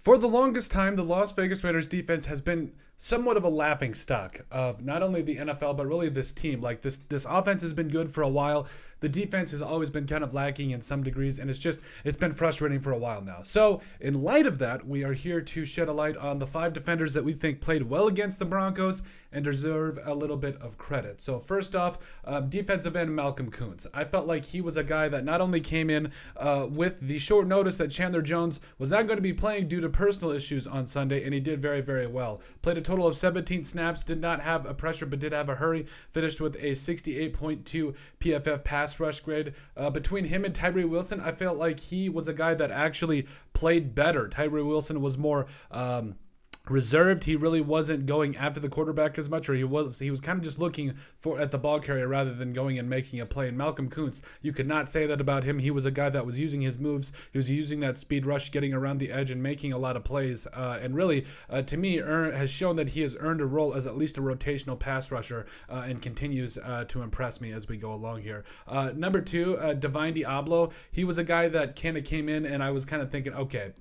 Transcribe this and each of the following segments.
For the longest time, the Las Vegas Raiders defense has been somewhat of a laughing stock of not only the NFL, but really this team. Like this offense has been good for a while. The defense has always been kind of lacking in some degrees, and it's been frustrating for a while now. So in light of that, we are here to shed a light on the 5 defenders that we think played well against the Broncos and deserve a little bit of credit. So first off, defensive end Malcolm Coons. I felt like he was a guy that not only came in with the short notice that Chandler Jones was not going to be playing due to personal issues on Sunday, and he did very, very well. Played a total of 17 snaps, did not have a pressure, but did have a hurry. Finished with a 68.2 PFF pass rush grade. Between him and Tyree Wilson, I felt like he was a guy that actually played better. Tyree Wilson was more reserved. He really wasn't going after the quarterback as much, or he was kind of just looking at the ball carrier rather than going and making a play. And Malcolm Koonce, you could not say that about him. He was a guy that was using his moves. He was using that speed rush, getting around the edge and making a lot of plays. And really, to me, has shown that he has earned a role as at least a rotational pass rusher and continues to impress me as we go along here. Number 2, Divine Diablo. He was a guy that kind of came in, and I was kind of thinking, okay,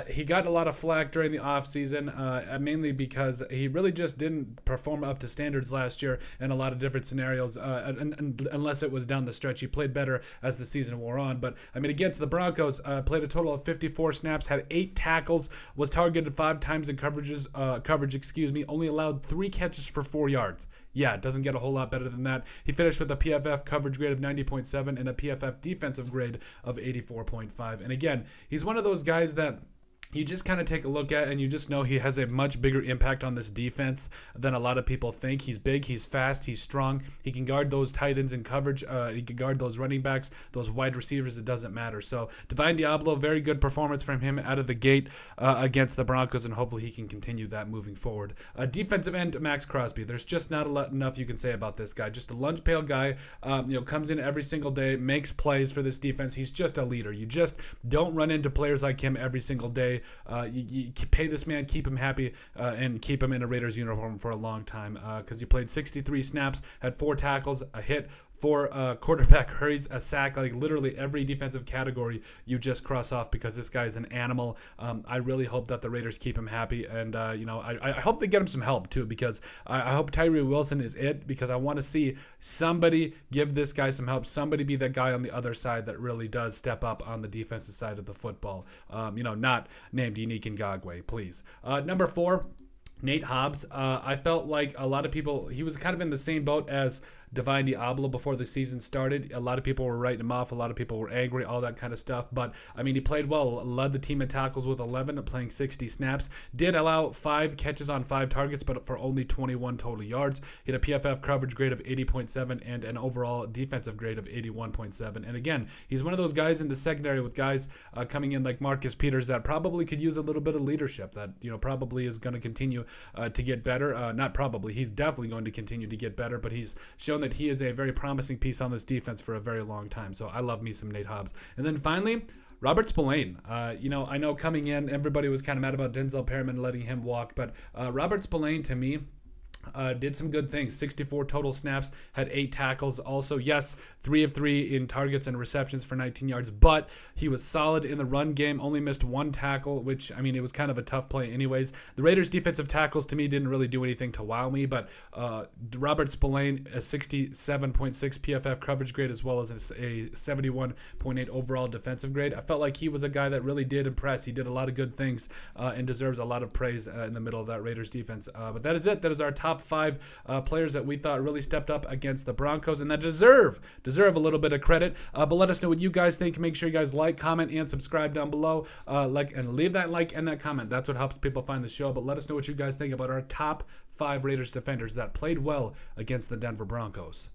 he got a lot of flack during the offseason, mainly because he really just didn't perform up to standards last year in a lot of different scenarios, unless it was down the stretch. He played better as the season wore on. But, against the Broncos, played a total of 54 snaps, had 8 tackles, was targeted 5 times in coverage, only allowed 3 catches for 4 yards. Yeah, it doesn't get a whole lot better than that. He finished with a PFF coverage grade of 90.7 and a PFF defensive grade of 84.5. And again, he's one of those guys that you just kind of take a look at and you just know he has a much bigger impact on this defense than a lot of people think. He's big, he's fast, he's strong. He can guard those tight ends in coverage. He can guard those running backs, those wide receivers. It doesn't matter. So Divine Diablo, very good performance from him out of the gate against the Broncos, and hopefully he can continue that moving forward. Defensive end Max Crosby. There's just not enough you can say about this guy. Just a lunch pail guy. Comes in every single day, makes plays for this defense. He's just a leader. You just don't run into players like him every single day. You pay this man, keep him happy, and keep him in a Raiders uniform for a long time, because he played 63 snaps, had 4 tackles, a hit, 4 quarterback hurries, a sack. Like literally every defensive category you just cross off because this guy is an animal. I really hope that the Raiders keep him happy, and I hope they get him some help too, because I hope Tyree Wilson is it, because I want to see somebody give this guy some help, somebody be that guy on the other side that really does step up on the defensive side of the football. Not named Unique Ngagwe, please. Number 4, Nate Hobbs. I felt like a lot of people, he was kind of in the same boat as Divine Diablo before the season started. A lot of people were writing him off. A lot of people were angry, all that kind of stuff. But, he played well. Led the team in tackles with 11, playing 60 snaps. Did allow 5 catches on 5 targets, but for only 21 total yards. He had a PFF coverage grade of 80.7 and an overall defensive grade of 81.7. And again, he's one of those guys in the secondary with guys coming in like Marcus Peters that probably could use a little bit of leadership, that, probably is going to continue to get better. Not probably. He's definitely going to continue to get better, but he's shown that he is a very promising piece on this defense for a very long time. So I love me some Nate Hobbs. And then finally, Robert Spillane. I know coming in, everybody was kind of mad about Denzel Perryman letting him walk, but Robert Spillane, to me, did some good things. 64 total snaps, had 8 tackles. Also, yes, 3 of 3 in targets and receptions for 19 yards, but he was solid in the run game, only missed 1 tackle, which, it was kind of a tough play anyways. The Raiders' defensive tackles, to me, didn't really do anything to wow me, but Robert Spillane, a 67.6 PFF coverage grade, as well as a 71.8 overall defensive grade. I felt like he was a guy that really did impress. He did a lot of good things and deserves a lot of praise in the middle of that Raiders defense. But that is it. That is our top 5 players that we thought really stepped up against the Broncos and that deserve a little bit of credit. But let us know what you guys think. Make sure you guys like, comment, and subscribe down below. And leave that like and that comment. That's what helps people find the show. But let us know what you guys think about our top 5 Raiders defenders that played well against the Denver Broncos.